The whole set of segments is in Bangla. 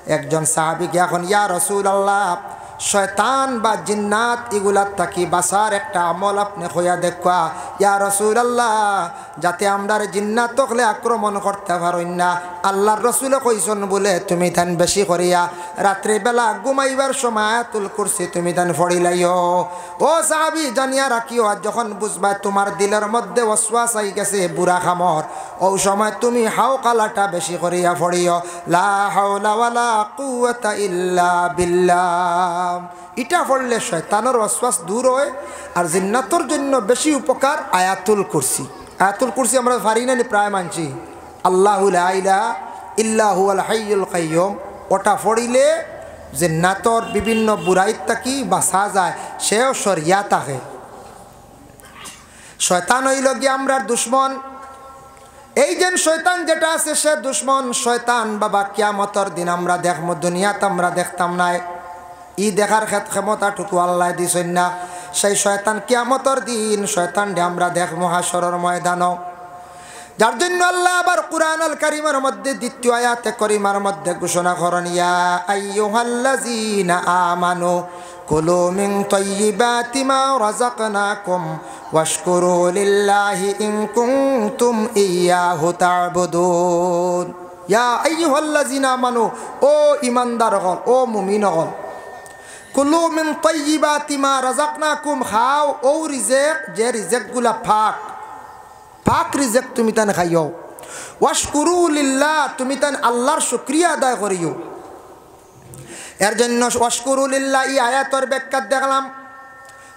একজন সাহাবীকে এখন ইয়া রাসূলুল্লাহ শয়তান বা জিন্নাত এগুলার থাকি বাসার একটা আমল আপনি হইয়া দেখা ইয়া রাসূলুল্লাহ যাতে আমরার জিন্নাত তকলে আক্রমণ করতে পারেন না আল্লাহর রাসূল কইছেন বলে তুমি তান বেশি করিয়া রাত্রি বেলা ঘুমাইবার সময় আয়াতুল কুরসি তুমি তান পড়িলাইও ও সাহাবী জানিয়া রাখিও আর যখন বুঝবা তোমার দিলের মধ্যে ওয়াসওয়াস আই গেছে বুড়া খামর ওই সময় তুমি হাওকালাটা বেশি করিয়া পড়িও লা হাওলা ওয়ালা কুওয়াতা ইল্লা বিল্লাহ এটা পড়লে শয়তানের ওয়াসওয়াস দূর হয় আর জিন্নাতের জন্য বেশি উপকার আয়াতুল কুরসি আমরা পারি না প্রায় মানছি আল্লাহু লা ইলাহা ইল্লা হুয়াল হাইয়ুল কাইয়ুম ওটা পড়িলে জিন্নাতর বিভিন্ন বুরাইত থাকি বাঁচা যায় সেও সরিয়া থাকে শয়তান হইল গিয়ে আমরার দুশ্মন এই যে শয়তান যেটা আছে সে দুশ্মন শয়তান বাবা কিয়ামতের দিন আমরা দেখব দুনিয়াতে আমরা দেখতাম না ই দেখার ক্ষমতাটুকু আল্লাহ দিছেন না সেই শয়তান কিয়ামতের দিন শয়তানকে আমরা দেখব হাসরের ময়দানও যার জন্য আল্লাহ আবার কুরআনুল কারীমের মধ্যে দ্বিতীয় আয়াতে কারীমার মধ্যে ঘোষণা করেন ইয়া আইয়ুহাল্লাযীনা আমানু কুলু মিন তাইয়্যিবাতি মা রাযাকনাকুম ওয়াশকুরু লিল্লাহি ইন কুনতুম ইয়্যাহু তা'বুদুন ইয়া আইয়ুহাল্লাযীনা আমানু ও ঈমানদারগণ ও মুমিনগণ কুলু মিন তাইয়্যিবাতি মা রাযাকনাকুম খাও ও রিজিক যে রিজিকগুলা পাক রিজিক তুমি তান খাইও ওয়াশকুরু লিল্লাহ তুমি তান আল্লাহর শুকরিয়া আদায় করিও এর জন্য ওয়াশকুরু লিল্লাহ এই আয়াতের ব্যাখ্যা দেখলাম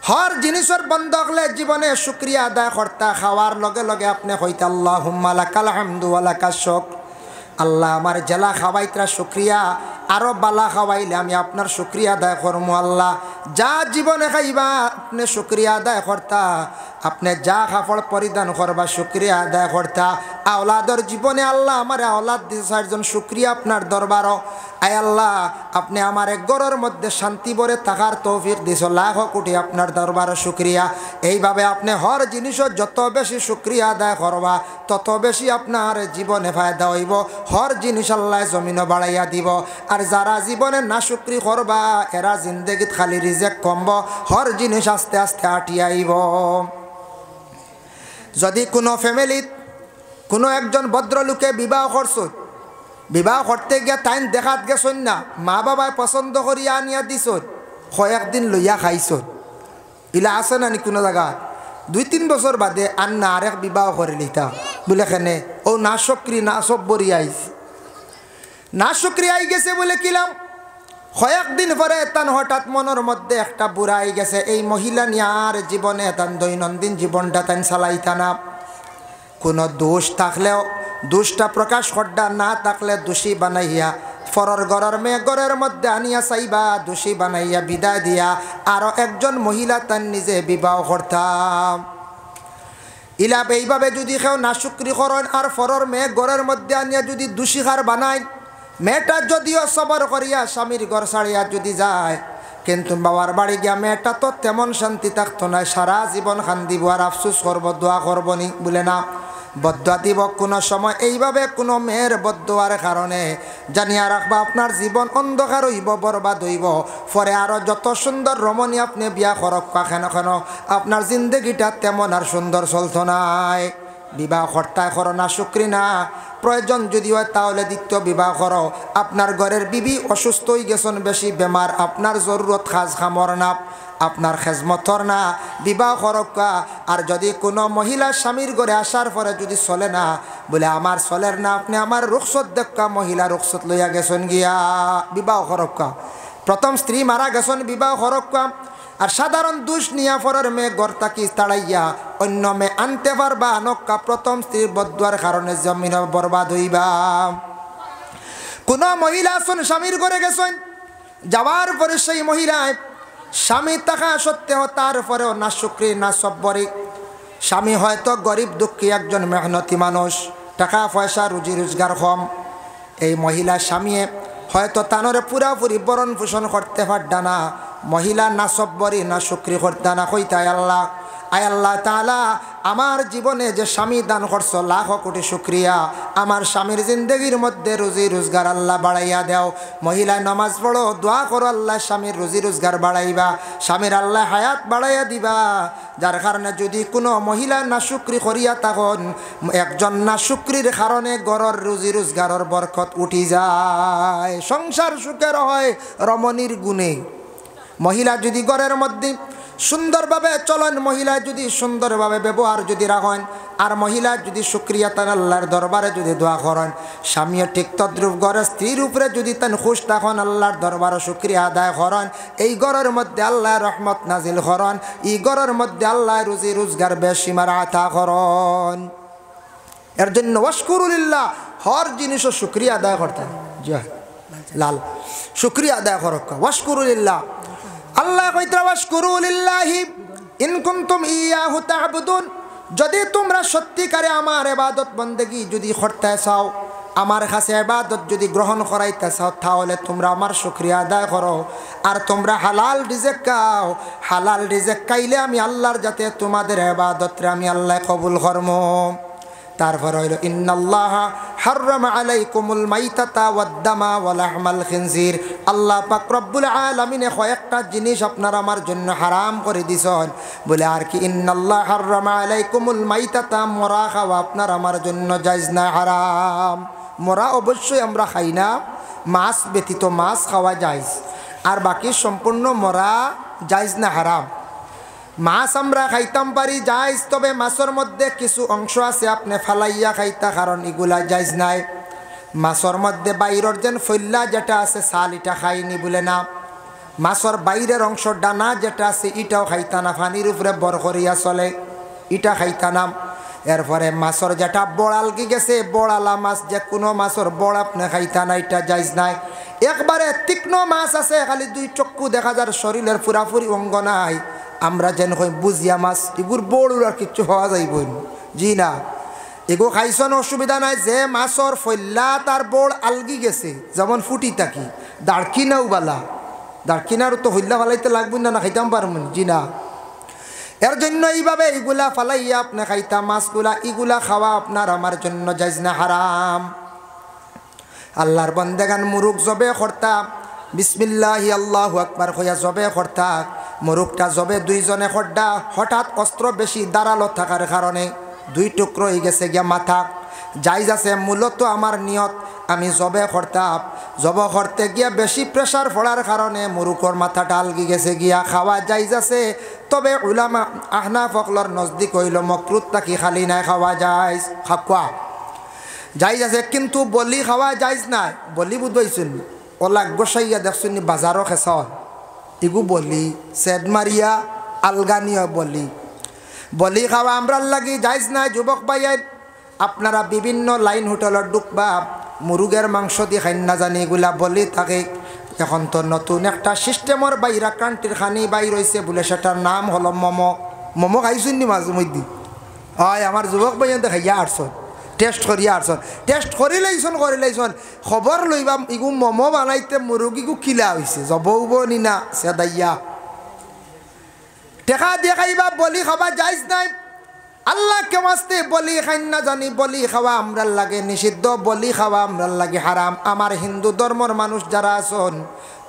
হর জিনিসের বন্ধ হলে জীবনে শুকরিয়া আদায় করতে খাওয়ার লগে লগে আপনি কইতে আল্লাহুম্মা লাকাল হামদু ওয়া লাকাশ শুকর আল্লাহ আমার জেলা খাওয়াইতরা শুকরিয়া আরো বালা খাওয়াইলে আমি আপনার শুকরিয়া আদায় করবো আল্লাহ যা জীবনে খাইবা আপনি শুকরিয়া আদায় করতা আপনি যা কাপড় পরিধান করবা শুকরিয়া আদায় করতা আওলাদর জীবনে আল্লাহ আমার আওলাদ দিছে চারজন শুকরিয়া আপনার দরবারও আয় আল্লাহ আপনি আমার এক ঘরের মধ্যে শান্তি ভরে থাকার তৌফিক দিছ লাখ কোটি আপনার দরবারে শুকরিয়া এইভাবে আপনি হর জিনিসও যত বেশি শুকরিয়া আদায় করবা তত বেশি আপনার জীবনে ফায়দা হইব হর জিনিস আল্লাহ জমিনও বাড়াইয়া দিব আর যারা জীবনে না শুকরি করবা এরা জিন্দগিত খালি রিজেক কমব হর জিনিস আস্তে আস্তে আটিয়ে আইব যদি কোনো ফ্যামিলিত কোনো একজন ভদ্রলোকে বিবাহ করছ বিবাহ করতে গিয়া টাইম দেখাত গেছন না মা বাবায় পছন্দ করিয়া আনিয়া দিছ কয়েকদিন লইয়া খাইছ ইলা আছে না নি কোনো জায়গা 2-3 বছর বাদে আর না আরেক বিবাহ করে লিতা বলে কেনে ও না শুকরি না সব বরি আইস না শুকরি আই গেছে বলে কিলাম কয়েকদিন পরে তান হঠাৎ মনের মধ্যে একটা বুড়াই গেছে এই মহিলা নিয়ার জীবনে তান দৈনন্দিন জীবনটা তান চালাইতা না কোনো দোষ থাকলেও দোষটা প্রকাশ করডা না থাকলে দোষী বানাইয়া ফরর ঘরের মেয়ে ঘরের মধ্যে আনিয়া চাইবা দোষী বানাইয়া বিদায় দিয়া আরো একজন মহিলা তান নিজে বিবাহ করতাম ইলা এইভাবে যদি কেউ না শুকরি করেন আর ফরর মেয়ে ঘরের মধ্যে আনিয়া যদি দোষী হার বানায় মেয়েটা যদিও সবর করিয়া স্বামীর ঘর ছাড়িয়া যদি যায় কিন্তু বাবার বাড়ি গিয়া মেয়েটা তো তেমন শান্তি থাকতো না সারা জীবন কান্দিব আর আফসোস করবো দোয়া করবো নি বলে না বদুয়া দিব কোনো সময় এইভাবে কোনো মেয়ের বদুয়ার কারণে জানিয়া রাখবা আপনার জীবন অন্ধকার হইব বরবাদ হইব পরে আরো যত সুন্দর রমণী আপনি বিয়া করক কেন কেন আপনার জিন্দগিটা তেমন আর সুন্দর চলতো নাই বিবাহ কর্তায় করো না শুকরি না প্রয়োজন যদি হয় তাহলে দ্বিতীয় বিবাহ করো আপনার ঘরের বিবি অসুস্থ হয়ে গেছেন বেশি বেমার আপনার জরুরত খাজ খামর না আপনার খেজমতর না বিবাহ করকা আর যদি কোনো মহিলা স্বামীর ঘরে আসার পরে যদি চলে না বলে আমার চলের না আপনি আমার রুখসত দেখা মহিলা রুখসত লইয়া গেছেন গিয়া বিবাহ করকা প্রথম স্ত্রী মারা গেছেন বিবাহ করকা আর সাধারণ দুষ নিয়া ফরের মেয়ে ঘর তাকি তাড়াইয়া অন্য মেয়ে আনতে পারবা নক্কা প্রথম স্ত্রীর বদুয়ার কারণে জমিন বরবাদ হইবা কোনো মহিলা আসুন স্বামীর ঘরে গেছেন যাওয়ার পরে সেই মহিলায় স্বামী থাকা সত্ত্বেও তারপরেও না শুকরি না সব্বরি স্বামী হয়তো গরিব দুঃখী একজন মেহনতি মানুষ টাকা পয়সা রুজি রোজগার কম এই মহিলা স্বামী হয়তো তানরে পুরাপুরি বরণ পোষণ করতে পারডা না মহিলা না সব্বরি না শুকরি করতে না কইতাই আল্লাহ আয় আল্লাহ তাআলা আমার জীবনে যে স্বামী দান করছো লাখ কোটি শুকরিয়া। আমার স্বামীর জিন্দগির মধ্যে রুজি রোজগার আল্লাহ বাড়াইয়া দাও। মহিলায় নামাজ পড়ো, দোয়া করো আল্লাহ স্বামীর রুজি রোজগার বাড়াইবা, স্বামীর আল্লাহ হায়াত বাড়াইয়া দিবা। যার কারণে যদি কোনো মহিলা নাশুকরি করিয়া তখন একজন নাশুকরির কারণে ঘরের রুজি রোজগারের বরকত উঠি যায়, সংসার সুখের হয় রমণীর গুণে। মহিলা যদি ঘরের মধ্যে সুন্দরভাবে চলেন, মহিলা যদি সুন্দরভাবে ব্যবহার যদি রাখেন, আর মহিলা যদি শুকরিয়া তান আল্লাহর দরবারে যদি দোয়া করেন, স্বামীও ঠিক তদ্রুপ ঘরের স্ত্রীর উপরে যদি তান খুশ তখন আল্লাহর দরবারে শুকরিয়া আদায় করেন, এই ঘরের মধ্যে আল্লাহ রহমত নাজিল করেন, এই ঘরের মধ্যে আল্লাহ রুজি রোজগার বেশিমার আতা করেন। এর জন্য ওয়াশকুরুলিল্লাহ, হর জিনিসও শুকরিয়া আদায় করতে লাল শুকরিয়া আদায় করক। ওয়াশকুরুলিল্লাহ, আল্লাহ কইতরা ওয়াশকুরুলিল্লাহি ইন কুনতুম ইয়াহু তা'বুদুন, যদি তোমরা সত্যিকারে আমার ইবাদত বন্দেগী যদি করতে চাও, আমার কাছে ইবাদত যদি গ্রহণ করাইতে চাও, তাহলে তোমরা আমার শুকরিয়া আদায় করো। আর তোমরা হালাল রিজিক খাও, হালাল রিজিক খাইলে আমি আল্লাহর যাতে তোমাদের ইবাদতরে আমি আল্লাহ কবুল করমু। তারপর হইল ইন্নাল্লাহা হাররামা আলাইকুমুল মাইতাতা ওয়াদ-দামা ওয়া লাহমাল খিনজির, আল্লাহ পাক রব্বুল আলামিন কয়েকটা জিনিস আপনার আমার জন্য হারাম করে দিছেন। বলে আর কি, ইন্নাল্লাহা হাররামা আলাইকুমুল মাইতাতা, মরা খাওয়া আপনার আমার জন্য জায়েজ না, হারাম। মরা অবশ্যই আমরা খাই না, মাছ ব্যতীত মাছ খাওয়া জায়েজ, আর বাকি সম্পূর্ণ মরা জায়েজ না, হারাম। মাছ আমরা খাইতাম পারি জায়েজ, তবে মাছের মধ্যে কিছু অংশ আছে আপনি ফালাইয়া খাইতা, কারণ এগুলা জায়েজ নাই। মাছের মধ্যে বাইরের যেন ফল্লা যেটা আছে সাল, এটা খাইনি বলে না। মাছের বাইরের অংশ ডানা যেটা আছে এটাও খাইতা না, পানির উপরে বর করিয়া চলে, এটা খাইতা না। এরপরে মাছের যেটা বড়ালকি গেছে, বড়ালা মাছ, যে কোনো মাছের বড় আপনি খাইতা না, এটা জায়েজ নাই। একবারে তীক্ষ্ণ মাছ আছে, খালি দুই চক্ষু দেখা যার শরীরের পুরাপুরি অঙ্গ নাই, আমরা যেন কই বুঝিয়া মাছ, এগুর বড় আর কিচ্ছু হওয়া যাইব জি না, এগো খাইছন অসুবিধা নাই। যে মাছর ফল্লা তার বড় আলগি গেছে, যেমন ফুটি থাকি দাঁড়কিনাও বালা, দাঁড়কিনারও তো হইল্লা ফালাইতে লাগবে না, না খাইতাম পারবেন জি না। এর জন্য এইভাবে এগুলা ফালাইয়া আপনি খাইতা মাছগুলা, এগুলা খাওয়া আপনার আমার জন্য জায়েজ না, হারাম। আল্লাহর বন্দেগান মুরুগ জবে করতা, বিসমিল্লাহি আল্লাহু আকবার কইয়া জবে করতা, মুরুগটা জবে দুইজনে খড্ডা, হঠাৎ অস্ত্র বেশি দাঁড়ালো থাকার কারণে দুই টুকরো হয়ে গেছে গিয়া মাথা। জায়েজ আছে, মূলত আমার নিয়ত আমি জবে করতাম, জব করতে গিয়া বেশি প্রেশার পড়ার কারণে মুরুগর মাথাটা আলগি গেছে গিয়া, খাওয়া জায়েজ আছে। তবে উলামা আহনাফ ফকলর নজদিক হইল মকরুত তাকি খালি নাই, খাওয়া জায়েজ, খাওয়া জায়েজ আছে, কিন্তু বলি খাওয়া জায়েজ নাই। বলি বুঝবাইছুন, ওলা গোসাইয়া দেখছুন বাজারও খেসন, এগু বলি সেদ মারিয়া আলগানিয়া বলি, বলি খাওয়া আমরার লাগি জায়েজ নাই। যুবক ভাইয়ের, আপনারা বিভিন্ন লাইন হোটেলত ঢুকবা, মুরুগের মাংস দিয়ে খাই না জানি, এগুলা বলি থাকে। এখন তো নতুন একটা সিস্টেমর বাইরা কান্ট্রির খানি বাইর হয়েছে বলে, সেটার নাম হলো মোমো। মোমো খাইছুন নি মাঝে মধ্যে? হয়, আমার যুবক ভাই খাইয়া আসছেন, টেস্ট করিয়া আসছেন, টেস্ট করি লাইছন খবর লইবা ইগু মোমো বানাইতে মুরগিগু কিলা হয়েছে, জবউব নি না সেদাইয়া টেকা দিয়ে খাইবা, বলি খাবা জায়েজ নাই। আল্লাহ কে মাস্তে বলি খাই না জানি, বলি খাওয়া আমরার লাগে নিষিদ্ধ, বলি খাওয়া আমরার লাগে হারাম। আমার হিন্দু ধর্মর মানুষ যারা আছেন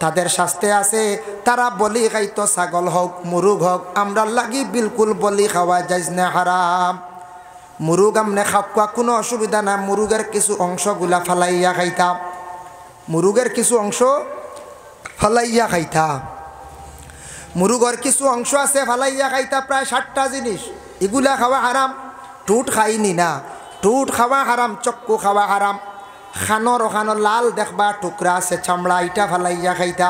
তাদের শাস্তে আছে, তারা বলি খাইতো ছাগল হোক মুরুগ হোক, আমরার লাগি বিলকুল বলি খাওয়া জায়েজ না, হারাম। মুরুগ আমনে খাওয়া কোনো অসুবিধা না, মুরুগের কিছু অংশগুলা ফালাইয়া খাইতাম, মুরুগের কিছু অংশ ফালাইয়া খাইতা, মুরুগর কিছু অংশ আছে ফালাইয়া খাইতা, প্রায় 60টা জিনিস, এগুলা খাওয়া হারাম। টুট খাইনি না, টুট খাওয়া হারাম, চক্কু খাওয়া হারাম, খানোর ওখানো লাল দেখবা টুকরা আছে চামড়া, এটা ফালাইয়া খাইতা,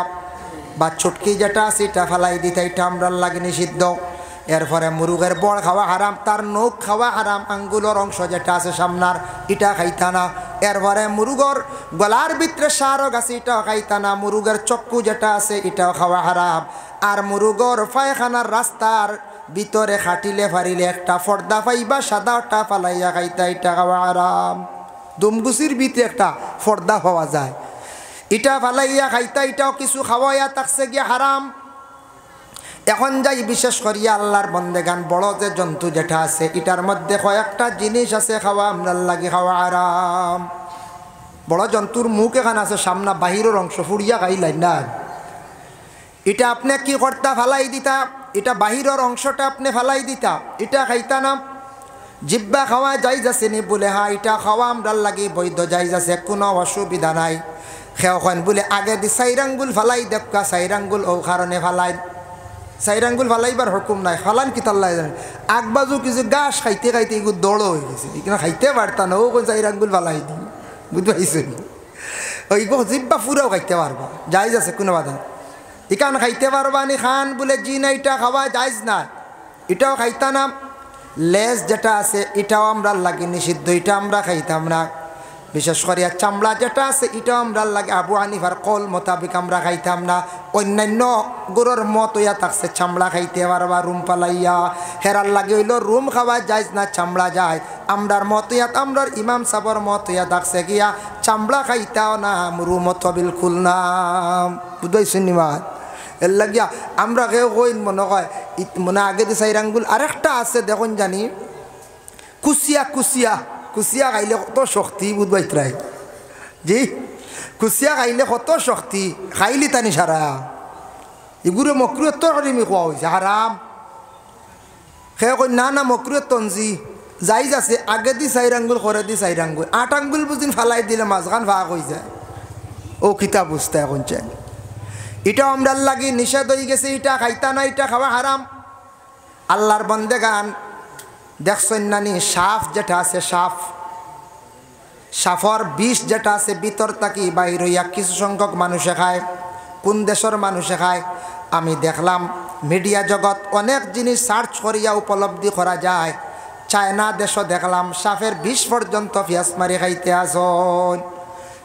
বা ছুটকি যেটা আছে এটা ফালাই দিতা, এটা আমরার লাগে নিষিদ্ধ। এরপরে মুরুগের বড় খাওয়া হারাম, তার নখ খাওয়া হারাম, আঙ্গুলের অংশ যেটা আছে সামনার এটা খাইতা না। এরপরে মুরুগর গলার ভিতরে সারক আছে এটাও খাইতা না, মুরুগের চক্কু যেটা আছে এটাও খাওয়া হারাম। আর মুরুগর পায়খানার রাস্তার ভিতরে খাটিলে ফারিলে একটা ফর্দা পাইবা সাদাটা ফালাইয়া খাইতা, এটা খাওয়া হারাম। দুমগুচির ভিতরে একটা ফর্দা পাওয়া যায়, এটা ফালাইয়া খাইতা, এটাও কিছু খাওয়াইয়া থাকছে গিয়া হারাম। এখন যাই বিশেষ করিয়া আল্লাহর বন্দেগান বড় যে জন্তু যেটা আছে এটার মধ্যে কয়েকটা জিনিস আছে খাওয়া আমরার লাগে খাওয়া আরাম। বড় জন্তুর মুখ এখানে আছে সামনা বাহিরের অংশ ফুড়িয়া খাইলাই না, এটা আপনি কি করতা ফালাই দিতা, এটা বাহিরের অংশটা আপনি ফালাই দিতা, এটা খাইতা না। জিব্বা খাওয়া যাইজ আছে নি বলে হ্যাঁ এটা খাওয়া আমরার লাগে বৈধ যাইজ আছে, কোনো অসুবিধা নাই। খেও খান বলে আগে দি সাইরাঙ্গুল ফালাই দেখা, সাইরাঙ্গুল ও কারণে ফালাই, সাইরাঙ্গুল ফালাইবার হুকুম নাই, ফালান কি তাল্লাই জানে। আগবাজু কিছু গাছ খাইতে খাইতে এগুলো দৌড় হয়ে গেছে, এখানে খাইতে পারতাম না, ও কোন সাইরাঙ্গুল ফালাই দিই, বুঝতে পারছেন। ওই জিব্বা পুরাও খাইতে পারবা, যাইজ আছে কোনো বাধা। এখান খাইতে পারবা নি খান বলে জি না এটা খাওয়া যাইজ না, এটাও খাইতা না। লেজ যেটা আছে এটাও আমরা লাগে নিষিদ্ধ, এটা আমরা খাইতাম না। বিশেষ করিয়া চামড়া যেটা আছে এটাও আমরা লাগে আবু হানিফার কল মোতাবেক আমরা খাইতাম না। অন্যান্য গরুর মত ইয়া থাকছে চামড়া খাইতে পারবা রুম পালাইয়া, হেরার লাগে হইল রুম খাওয়া যায় না চামড়া যায়। আমরার মত ইয়াত আমরার ইমাম সাবর মত ইয়া থাকছে গিয়া চামড়া খাইতাও না রুম তো বিলকুল না, বুঝাইছেন নিমাত। এর লাগিয়া আমরা কেউ কইন মনে হয় মনে আগে দিয়ে সাইরাঙ্গুল। আরেকটা আছে দেখুন জানি কুচিয়া, কুচিয়া কুচিয়া খাইলে কত শক্তি বুধবাই ত্রাই জি, কুচিয়া খাইলে কত শক্তি, খাইলি তানি সারা এগুলো মকরুয়ের তরকারি খোয়া হয়েছে হারাম। সে কই না না মকরুয়ের তঞ্জি যাইজ আছে, আগে দি সাইরাঙ্গুল করে দি সাইরাঙ্গুল, 8 আঙ্গুল বুঝিন ফালাই দিলে মাঝখান ভাগ হয়ে যায়। ও কিতাব বুঝতে এখন চাই এটা আমরার লাগে নিষেধ হয়ে গেছে, এটা খাইতা না, এটা খাওয়া হারাম। আল্লাহর বন্দেগান দেখছেন নানি সাফ যেটা আছে, সাফ সাফর বিষ যেটা আছে ভিতর থাকি বাইর হইয়া কিছু সংখ্যক মানুষে খায়। কোন দেশের মানুষে খায় আমি দেখলাম মিডিয়া জগৎ অনেক জিনিস সার্চ করিয়া উপলব্ধি করা যায়। চায়না দেশও দেখলাম সাফের বিষ পর্যন্ত পিয়াজ মারি খাইতে আসন,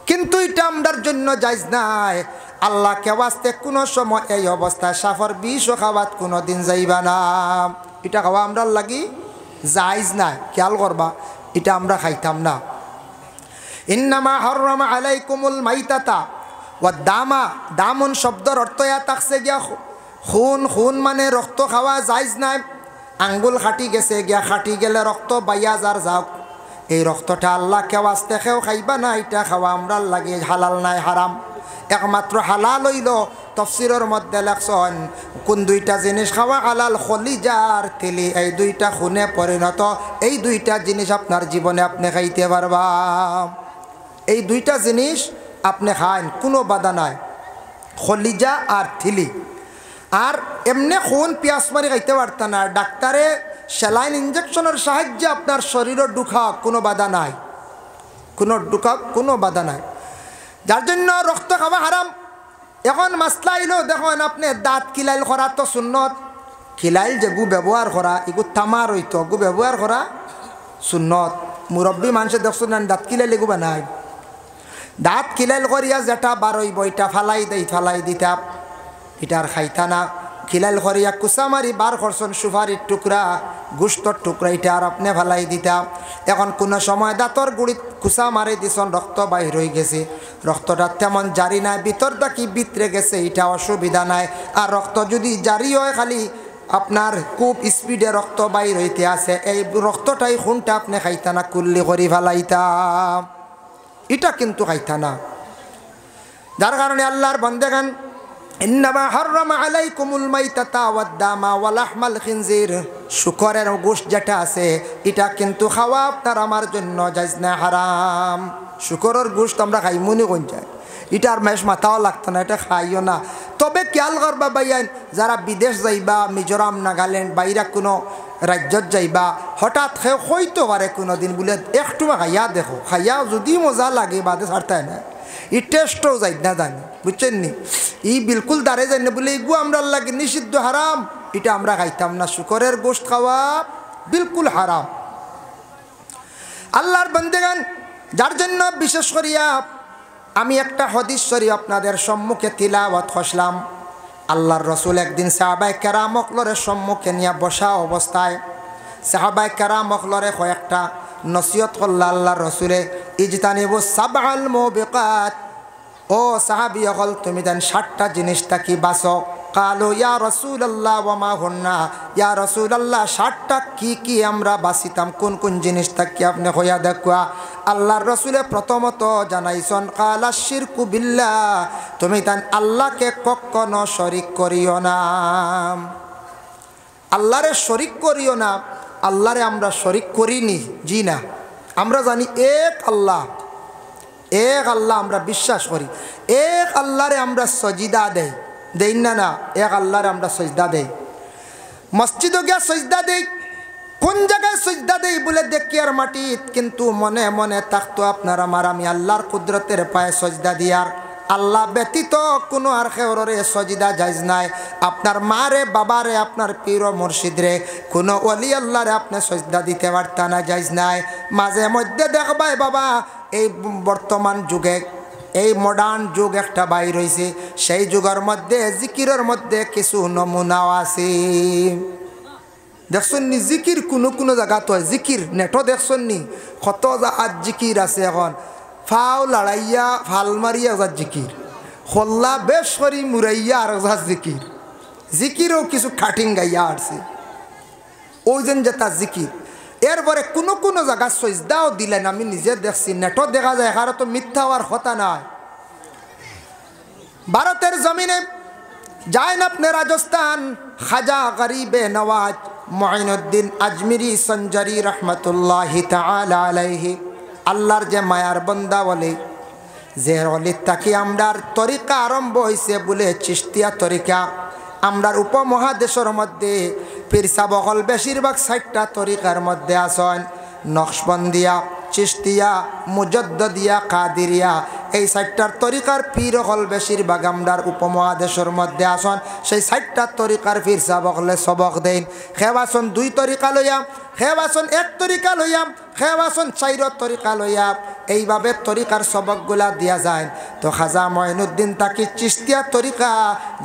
কিন্তু এটা আমরার জন্য যাইজ নাই। আল্লাহ কেওয়াস্তে কোনো সময় এই অবস্থায় সাফর বিষও খাওয়াত কোনো দিন যাইবা না, এটা খাওয়া আমরার লাগি যাইজ নাই, খেয়াল করবা এটা আমরা খাইতাম না। ইন্নামা হাররামা আলাইকুমুল মাইতাতা ওয়া দামা, দামুন শব্দর অর্থ ইয়া থাকছে গিয়া খুন, খুন মানে রক্ত খাওয়া যাইজ নাই। আঙ্গুল খাটি গেছে গিয়া, খাটি গেলে রক্ত বাইয়া যার যাও, এই রক্তটা আল্লাহ কেওয়াস্তে খেও খাইবা না, এটা খাওয়া আমরার লাগে হালাল নাই, হারাম। একমাত্র হালাল হইল তফসিরের মধ্যে লেখছেন কোন দুইটা জিনিস খাওয়া হালাল, খলিজার তেলি, এই দুইটা খুনে পরিণত, এই দুইটা জিনিস আপনার জীবনে আপনি খাইতে পারবা। এই দুইটা জিনিস আপনি খান কোনো বাধা নাই, খলিজা আর থিলি। আর এমনি খুন পিয়াজ মারি খাইতে পারত না, ডাক্তারে স্যালাইন ইঞ্জেকশনের সাহায্যে আপনার শরীরে ঢুকা কোনো বাধা নাই, কোনো ঢুকা কোনো বাধা নাই, যার জন্য রক্ত খাওয়া হারাম। এখন মাসলা আইলো দেখুন আপনি দাঁত কিলাইল করা তো সুন্নত, কিলাইল যে গু ব্যবহার করা এগু তামার হইতো, গু ব্যবহার করা সুন্নত। মুরব্বী মানুষের দেখছেন না দাঁত কিলাইল এগু বানাই, দাঁত কিলাইল করিয়া যেটা বারই বইটা ফালাই দেই, ফালাই দিতা এটার খাইতা না। খিলাইল করিয়া কুচা মারি বার করছেন সুপারির টুকরা, গুস্তর টুকরা, এটা আর আপনি ফালাই দিতা। এখন কোনো সময় দাঁতর গুড়িত কুচা মারি দিছেন, রক্ত বাহির হয়ে গেছে, রক্তটা তেমন জারি নাই, ভিতরটা কি ভিতরে গেছে এটা অসুবিধা নাই। আর রক্ত যদি জারি হয় খালি আপনার খুব স্পিডে রক্ত বাহির হইতে আছে, এই রক্তটাই খুনটা আপনি খাইতা না, কুল্লি করি ফেলাইতা, এটা কিন্তু খাইতা না। যার কারণে আল্লাহর বান্দাগান ইন্নামা হাররামা আলাইকুমুল মাইতাতা ওয়াদ দামা ওয়া লাহমাল খিনজির, শুকরের গোশত যেটা আছে এটা কিন্তু খাওয়া আপনার আমার জন্য জায়েজ না, হারাম। শুকরের গোশত আমরা খাই মনে কোন যায়, এটা আর মেশ মাথাও লাগতো না, এটা খাইও না। তবে খেয়াল করবা ভাইয়ান যারা বিদেশ যাইবা, মিজোরাম নাগাল্যান্ড বাইরা কোনো রাজ্যত যাইবা, হঠাৎ হইতে পারে কোনো দিন বলে একটু খাইয়া দেখো, খাইয়া যদি মজা লাগে বাদে ছাড়তায় না, ই টেস্টও যাই না জানি, বুঝছেন নি, ই বিলকুল দাঁড়ে যাই না বলে এগু আমরা লাগে নিষিদ্ধ, হারাম, এটা আমরা খাইতাম না। শুকরের গোশত খাওয়া বিলকুল হারাম। আল্লাহর বান্দাগান যার জন্য বিশেষ করিয়া আমি একটা হাদিস শরীফ আপনাদের সম্মুখে তিলাওয়াত করলাম। আল্লাহর রসুল একদিন সাহাবায়ে কেরাম অকলরের সম্মুখে নিয়ে বসা অবস্থায় সাহাবায়ে কেরাম অকলরে কয়েকটা নসিহত করল আল্লাহর রসুলে, ইজতানিবু সাবআল মুবিকাত, ও সাহাবী অকল তুমি দেন 7টা জিনিস থাকি বাঁচো। কালো ইয়া রাসূলুল্লাহ ওয়া মা হুন্না, ইয়া রাসূলুল্লাহ 60টা কি আমরা বাসিতাম, কোন কোন জিনিসটা কি আপনি হইয়া দেখা। আল্লাহর রসুলে প্রথমত জানাইছেন কালা শিরকু বিল্লাহ, তুমি তান আল্লাহকে কখনো শরীক করিও না, আল্লাহরে শরীক করিও না। আল্লাহরে আমরা শরীক করিনি, জি না, আমরা জানি এক আল্লাহ, এক আল্লাহ আমরা বিশ্বাস করি, এক আল্লাহরে আমরা সজিদা দেই, দেই না না, এক আল্লাহরে আমরা সজদা দেই, মসজিদে গিয়া সজদা দেই। কোন জায়গায় সজদা দেই বলে দেখি আর মাটিত, কিন্তু মনে মনে থাকতো আপনার আমার আমি আল্লাহর কুদরতের পায়ে সজদা দিয়ার, আল্লাহ ব্যতীত কোনো আর খেওরে সজিদা জায়েজ নাই। আপনার মারে বাবারে আপনার পীর ও মুর্শিদরে কোনো ওলি আল্লাহরে আপনি সজদা দিতে পারতা না, জায়েজ নাই। মাঝে মধ্যে দেখবাই বাবা এই বর্তমান যুগে এই মডার্ন যুগ একটা বাইর হয়েছে, সেই যুগের মধ্যে জিকিরের মধ্যে কিছু নমুনাও আছে। দেখছেন নি জিকির কোনো কোনো জায়গা তো জিকির নেটও দেখছেন নি কত আজ জিকির আছে, এখন ফাও লড়াইয়া ফাল মারিয়া যার জিকির, হল্লা বেশ করি মুরাইয়া আর যার জিকির, জিকিরও কিছু খাটিং গাইয়া আসছে ওই যেন যে তার জিকির। এরপরে কোনো কোনো জায়গা সজদাও দিলেন, আমি নিজে দেখছি নেটও দেখা যায়, এখানে তো মিথ্যা হওয়ার কথা নয়। ভারতের জমিনে যায়ন আপনি রাজস্থান, খাজা গরিবে নওয়াজ মুঈনুদ্দিন আজমিরি সঞ্জারি রহমতুল্লাহি তাআলা আলাইহি, আল্লাহর যে মায়ার বন্দা বলে, যে অলির তাকে আমরার তরিকা আরম্ভ হয়েছে বলে চিশতিয়া তরিকা। আমরার উপমহাদেশের মধ্যে পীরসা বকল বেশিরভাগ 60টা তরিকার মধ্যে আসেন, নকশবন্দিয়া, চিশতিয়া, মুজদ্দদিয়া, কাদিরিয়া, এই 60টার তরিকার পীর হল বেশিরভাগ আমরার উপমহাদেশের মধ্যে আসন। সেই 60টার তরিকার পীর সাবকলে সবক দেন, খেবাসন 2 তরিকা লইয়া, খেবাসন 1 তরিকা লইয়া, খেবাসন 4 তরিকা লইয়া, এইভাবে তরিকার সবকগুলা দিয়া যায়। তো খাজা মঈনুদ্দিন তাকি চিশতিয়া তরিকা,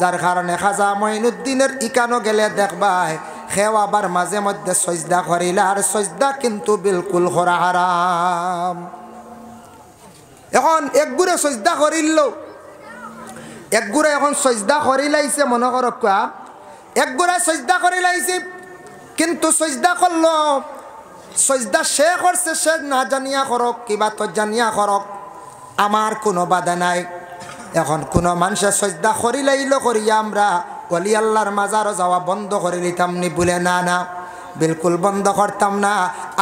যার কারণে খাজা মঈনুদ্দিনের ইকানো গেলে দেখবাই খেও আবার মাঝে মধ্যে সজদা করিলে, আর সজদা কিন্তু বিলকুল করা হারাম। এখন একগুড়ে সজদা করিল, একগুড়ে এখন সজদা করিলাইছে, মনে করো একগুড়ে সজদা করিলাইছে, কিন্তু সজদা করলো, সজদা সে করছে, সে না জানিয়া করক কিবা তো জানিয়া করক, আমার কোনো বাধা নাই। এখন কোনো মানুষের সজদা করিলাইল করিয়া আমরা ওলি আল্লাহর মাজারও যাওয়া বন্ধ করে দিতাম নি বলে, না না, বিলকুল বন্ধ করতাম না।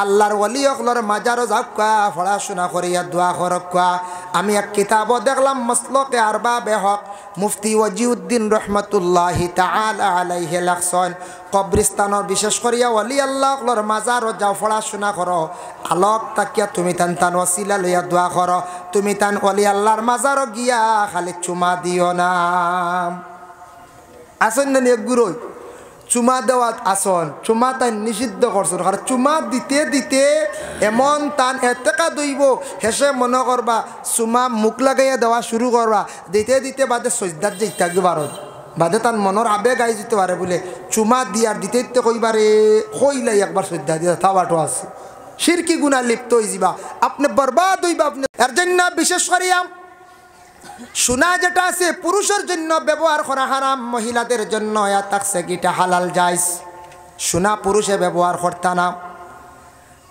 আল্লাহর ওলি অকলর মাজারও যাওয়া, পড়াশোনা করিয়া দোয়া করকা। আমি এক কিতাবও দেখলাম, মসলকে আরবাবে হক মুফতি ওয়াজিউদ্দিন রহমতুল্লাহি তাআলা আলাইহি লেখছেন, কবরিস্তানের বিশেষ করিয়া ওলি আল্লাহ অকলর মাজারও যাও, পড়াশোনা করো, আলোক তাকিয়া তুমি তান তান ওসিলা লইয়া দোয়া করো, তুমি তান ওলি আল্লাহর মাজারও গিয়া খালি চুমা দিও না। আসেন না একগুরোই চুমা দেওয়াত আসন, চুমা তাই নিষিদ্ধ করছেন, কারণ চুমা দিতে দিতে এমন টান এতেকা দইব, হেসে মনে করবা চুমা মুখ লাগাইয়া দেওয়া শুরু করবা, দিতে দিতে বাদে সজদার যে ইত্যাদি বারত বাদে তার মনের আবেগ আই যেতে পারে বলে চুমা দিয়ার দিতে দিতে কইবারে কইলাই একবার সজদা দিয়া তাওয়াটো আছে, শিরকি গুণা লিপ্ত হয়ে যাবা, আপনি বরবাদ হইবা। আপনি এর জন্য বিশেষ করিয়া সোনা যেটা আছে পুরুষের জন্য ব্যবহার করা হারাম, মহিলাদের জন্য থাকছে গিটা হালাল জায়েজ। সোনা পুরুষে ব্যবহার করতা না,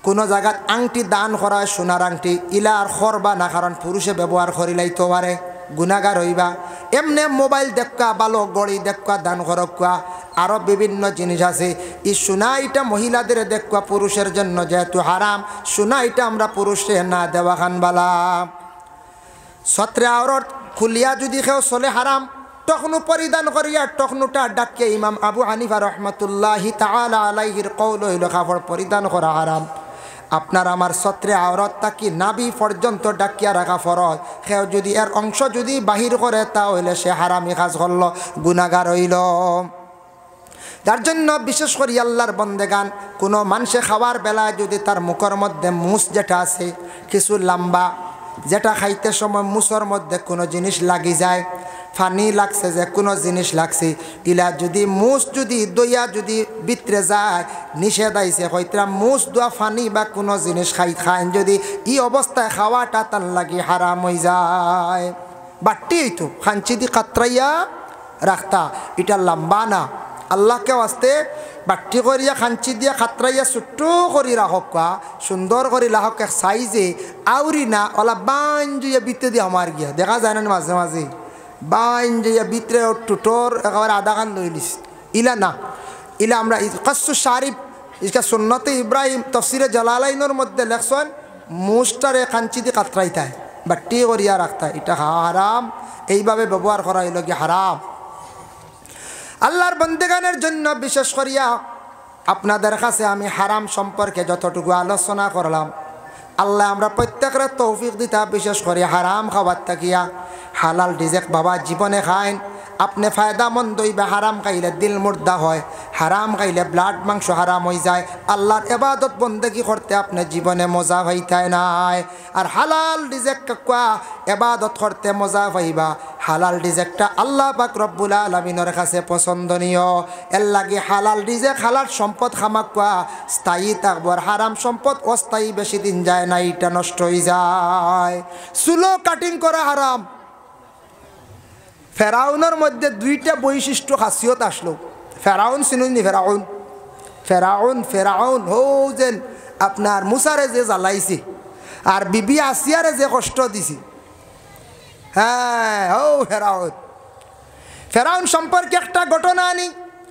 কোনো জায়গাত আংটি দান করা হয় সোনার আংটি, ইলা আর করবা না, কারণ পুরুষে ব্যবহার করিলাইতে পারে, গুনাগার হইবা। এমনি মোবাইল দেখা, ভালো গড়ি দেখা দান করকা, আরও বিভিন্ন জিনিস আছে। এই সোনা এটা মহিলাদের দেখা, পুরুষের জন্য যেহেতু হারাম, সোনা এটা আমরা পুরুষে না দেওয়া খান বালা। সত্রে আওরত খুলিয়া যদি কেউ চলে হারাম, টকনু পরিধান করিয়া টকনুটা ডাকিয়ে ইমাম আবু হানিফা রহমতুল্লাহি তাআলা আলাইহির কওল হইল কাপড় পরিধান করা হারাম। আপনার আমার সত্রে আওরত তাকি নাভি পর্যন্ত ডাকিয়া রাখা ফরজ, কেউ যদি এর অংশ যদি বাহির করে তাহলে সে হারামি কাজ করল, গুনাহগার হইল। যার জন্য বিশেষ করে আল্লাহর বন্দেগান কোনো মানুষে খাওয়ার বেলায় যদি তার মুখের মধ্যে মুস যেটা আছে কিছু লম্বা, যেটা খাইতে সময় মুসর মধ্যে কোনো জিনিস লাগি যায়, ফানি লাগছে, যে কোনো জিনিস লাগছে, ইলা যদি মুস যদি দইয়া যদি ভিতরে যায়, নিষেধ আইছে হয়তো মুস দোয়া ফানি বা কোনো জিনিস খাইন যদি ই অবস্থায় খাওয়াটা তার লাগি হারাম হয়ে যায়। বাট্টি হইতো খাঞ্চি দি কাতরাইয়া রাখতা, এটা লম্বা না। আল্লাহকে আসতে বাট্টি করিয়া খাঞ্চি দিয়া খাতরাইয়া ছোট্ট করি রাখক, সুন্দর করি রাখক, এক সাইজে আউরি না ওলা বান জুইয়া বিতে দিয়ে আমার গিয়া দেখা যায় না মাঝে মাঝে বান জুইয়া বিতরে টুটোর একেবারে আধা খান লই লিস, ইলা না। ইলা আমরা কাসু শারিফ ইসকা সুন্নতে ইব্রাহিম তফসিরে জালালাইনের মধ্যে লেখছেন মুস্টারে খাঞ্চি দিয়ে কাতরাইতায় বাট্টি করিয়া রাখতায়, এটা হারাম, এইভাবে ব্যবহার করা হইল কি হারাম। আল্লাহর বন্দেগানের জন্য বিশেষ করিয়া আপনাদের কাছে আমি হারাম সম্পর্কে যতটুকু আলোচনা করলাম, আল্লাহ আমরা প্রত্যেকের তৌফিক দিতা, বিশেষ করে হারাম খাবার থাকিয়া হালাল রিজেক বাবা জীবনে খাইন। আপনি ফায়দামন্দ হইবে, হারাম খাইলে দিল মুর্দা হয়, হারাম খাইলে ব্লাড মাংস হারাম হয়ে যায়, আল্লাহর এবাদত বন্দেগি করতে আপনি জীবনে মজা হইতায় নাই। আর হালাল রিজেক কাকুয়া এবাদত করতে মজা পাইবা, হালাল রিজেকটা আল্লাহ পাক রব্বুল আলামিনের কাছে পছন্দনীয়। এর লাগে হালাল রিজেক হালাল সম্পদ খামাকুয়া স্থায়ী থাকবো, আর হারাম সম্পদ অস্থায়ী, বেশি দিন যায় না, এটা নষ্ট হয়ে যায়। চুলো কাটিং করা হারাম। ফেরাউনের মধ্যে দুইটা বৈশিষ্ট্য খাসিয়ত আসলো। ফেরাউন চিনুনি? ফেরাউন ফেরাউন ফেরাউন হো যেন আপনার মুসারে যে জ্বালাইছে আর বিবি আসিয়ারে যে কষ্ট দিছি, হ্যাঁ হো ফেরাউন। ফেরাউন সম্পর্কে একটা ঘটনা আনি,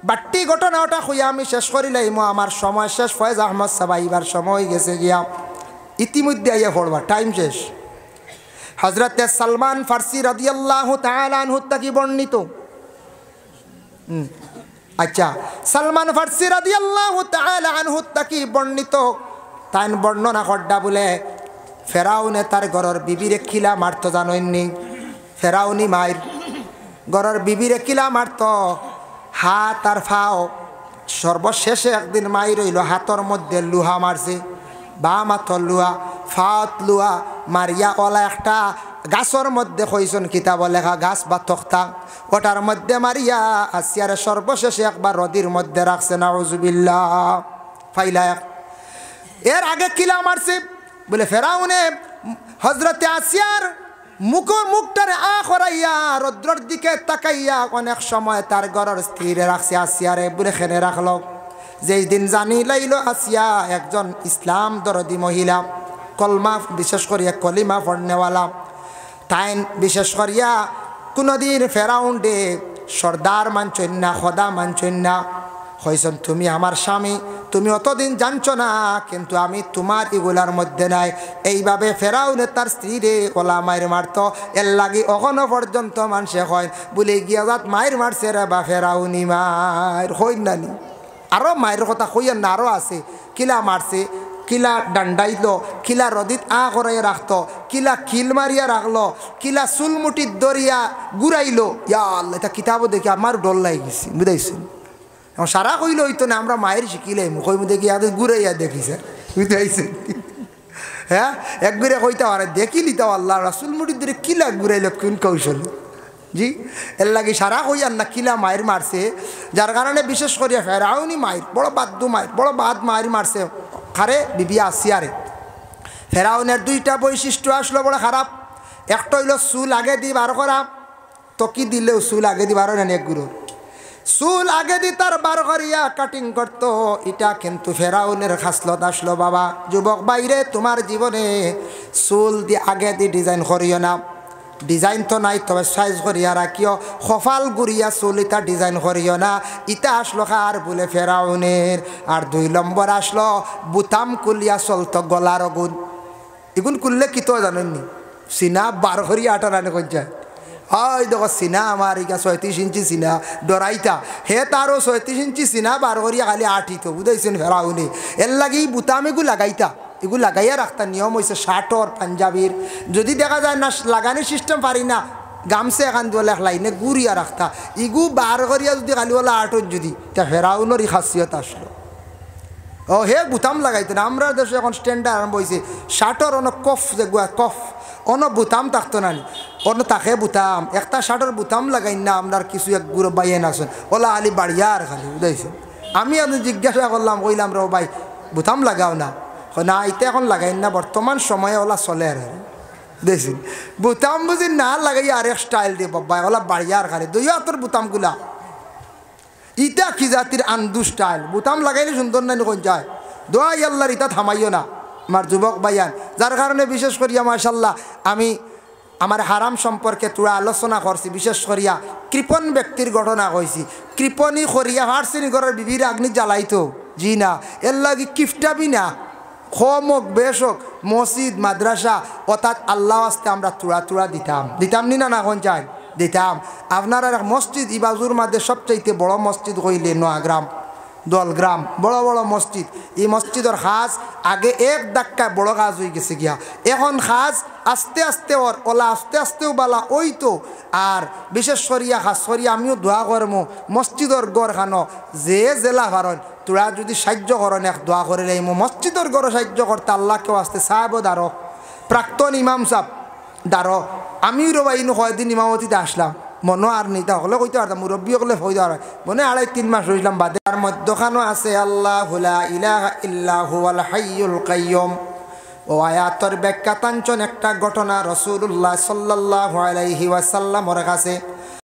বাট্টি ঘটনা, ওটা খুঁয়া আমি শেষ করিলাম, আমার সময় শেষ। ফয়েজ আহমদ সাবাইবার সময় গেছে গিয়া, ইতিমধ্যে আইয়া পড়বা, টাইম শেষ। হযরতে সালমান ফার্সি রাদিয়াল্লাহু তাআলা আনহু থেকে বর্ণিত, আচ্ছা সালমান ফার্সি রাদিয়াল্লাহু তাআলা আনহু থেকে বর্ণিত, তাই বর্ণনা করডা বলে ফেরাউনে তার ঘরের বিবিরে কিলা মারতো জানেননি? ফেরাউনি মায়ের ঘরের বিবিরে কিলা মারতো, হাত আর ফাও। সর্বশেষে একদিন মাই রইল হাতর মধ্যে লুহা মারছে, বাম হাতর লুহা, ফাত লুহা মারিয়া ওলা একটা গাছর মধ্যে কইসন কিতাব লেখা গাছ বা তক্তা, ওটার মধ্যে মারিয়া আসিয়ারে সর্বশেষে একবার নদীর মধ্যে রাখছে, নাউজুবিল্লাহ ফাইলা। এর আগে কিলা মারছে বলে ফেরাউনে হজরতে আসিয়ার মুখটারে করাইয়া রৌদ্রর দিকে তাকাইয়া অনেক সময় তার ঘরের স্ত্রীরে রাখছে, আসিয়ারে বলে খেনে রাখলো। যেই দিন জানি লাইল আসিয়া একজন ইসলাম দরদি মহিলা, কলমা বিশেষ করিয়া কলিমা পড়নেওয়ালা, তাই বিশেষ করিয়া কোনোদিন ফেরাউন ডে সর্দার মানছেন না, খোদা মানছেন না, হয়েছেন তুমি আমার স্বামী, তুমি অতদিন জানছো না, কিন্তু আমি তোমার এগুলার মধ্যে নাই। এইভাবে ফেরাউনে তার স্ত্রীরে ওলা মায়ের মারত। এর লাগি অখনো পর্যন্ত মানুষে হয় বলে গিয়া যাত মায়ের মারছে রে বা ফেরাউনি মায়ের হই নানি। আরও মায়ের কথা কইয়ের না, আরও আছে। কিলা মারছে, কিলা ডান্ডাইল, কিলা রদিত করাইয়া রাখতো, কিলা কিল মারিয়া রাখলো, কিলা চুলমুটির দরিয়া ঘুরাইলো। ইয়া আল্লাহ, এটা কিতাবও দেখি আমার ডর লাগি গেছি, বুঝাইছেন? সারা কইল হইতো না, আমরা মায়ের শিখিলাম কই দেখি আগে ঘুরাইয়া দেখিছে, বুঝাইছেন? হ্যাঁ একবারে কইতে পারে দেখিলি তো আল্লাহ রাসুল মুটির দরে কিলা ঘুরাইল কোন কৌশল জি। এর লাগে সারা কইয়ার না কিলা মায়ের মারছে, যার কারণে বিশেষ করিয়া ফেরাউনি মায়ের বড় বাদ্দু মায়ের বড় বাদ মায়ের মারছে খারে বিবি আসিয়ারে। ফেরাউনের দুইটা বৈশিষ্ট্য আসলো বড় খারাপ। একটা হইল চুল আগে দি বার করা, তকি দিলেও চুল আগে দি বার নেন, এক গুরুর চুল আগে দি তার বার করিয়া কাটিং করতো। এটা কিন্তু ফেরাউনের খাসলত আসলো। বাবা যুবক বাইরে, তোমার জীবনে চুল দিয়ে আগে দি ডিজাইন করিও না। ডিজাইন তো নাই, তবে সাইজ করিয়া রাখিও। কপাল গুড়িয়া চুল ইটা ডিজাইন করিও না। ইটা আসলো কার বলে ফেরাউনের। আর 2 নম্বর আসলো বুতাম কুলিয়া চলতো গলার গুণ। এগুন করলে কি তো জানেননি? সিনা বার করিয়া আটা রানে কঞ্চায় হয় দেখো সিনা আমার ইকা 36 ইঞ্চি সিনা ডরাইতা, হে তারও 36 ইঞ্চি সিনা বার করিয়া খালি আঠিত, বুঝাইছেন ফেরাউনি। এর লাগে বুতাম এগুলো লাগাইতা, এগুলো লাগাইয়া রাখতা। নিয়ম হয়েছে শার্টর পাঞ্জাবির, যদি দেখা যায় না লাগানোর সিস্টেম পারি না, গামছা এখান দিয়ে লাইনে গুড়িয়া রাখতা। ইগু বার করিয়া যদি খালি ওলা আটত যদি, তা ফেরাউনের খাসিয়ত আসলো। ও হে বুতাম লাগাইতো না। আমরা দেশে এখন স্ট্যান্ডার্ড আরম্ভ হয়েছে শার্টর অনেক কফ যে কফ অন্য বুতাম থাকতো না, অন্য তাকে বুতাম একটা শার্টের বুতাম লাগাই না। আপনার কিছু এক গুঁড়ো বাইন আসেন ওলা আলি বাড়িয়ার খালি, বুঝাইছেন? আমি আপনি জিজ্ঞাসা করলাম, কইলাম রে ভাই বুতাম লাগাও না, না এটা এখন লাগাই না, বর্তমান সময়ে ওলা চলে আর দেখছি বুতাম বুঝি না লাগাই আরেক স্টাইল দিয়ে বাবা ওলা বাড়িয়ার খালি দুই হাতর বুতামগুলা ইটা কি জাতির আন্দু স্টাইল বুতাম লাগাইলে সুন্দর না কোন যায় দোয়াই আল্লাহর ইটা থামাইও না আমার যুবক ভাইয়ান যার কারণে বিশেষ করিয়া মাশাল্লাহ আমি আমার হারাম সম্পর্কে তোরা আলোচনা করছি বিশেষ করিয়া কৃপণ ব্যক্তির ঘটনা কইছি কৃপণী করিয়া হারসিনি ঘরের বিবির আগ্নি জ্বালাইতো জি না এর লাগি কিফটাবি না খম হোক বেশ হোক মসজিদ মাদ্রাসা অর্থাৎ আল্লাহ আস্তে আমরা তুড়া দিতাম নি না কোন চাই দিতাম আপনার আর মসজিদ ইবাজুর মাঝে সবচাইতে বড় মসজিদ কইলে নোয়াগ্রাম দলগ্রাম বড় বড় মসজিদ এই মসজিদের খাজ আগে এক ধাক্কায় বড় কাজ হয়ে গেছে গিয়া এখন খাজ আস্তে আস্তে ওর ওলা আস্তে আস্তেও বালা ওই তো আর বিশেষ করিয়া খাস করিয়া আমিও দোয়া করমো মসজিদর গড় খানো যে জেলা ভারণ তোরা যদি সাহায্য করেন এক দোয়া করে লাইমো মসজিদর গড় সাহায্য করতে আল্লাহকেও আসতে সাহেব দাঁড়ো প্রাক্তন ইমাম সাহেব দাঁড়ো আমিও রবাইনু কয়দিন ইমামতিতে আসলাম মনো আর নিতা হলে কইতে পারতাম মুরব্বী হলে হয়ে দেওয়ার মনে 2.5-3 মাস হইলাম বাদে আর মধ্যখানো আছে আল্লাহু লা ইলাহা ইল্লা হুয়াল হাইয়ুল কাইয়্যুম ও আয়াতর ব্যাখ্যা তাঞ্চন একটা ঘটনা রাসূলুল্লাহ সাল্লাল্লাহু আলাইহি ওয়াসাল্লামের কাছে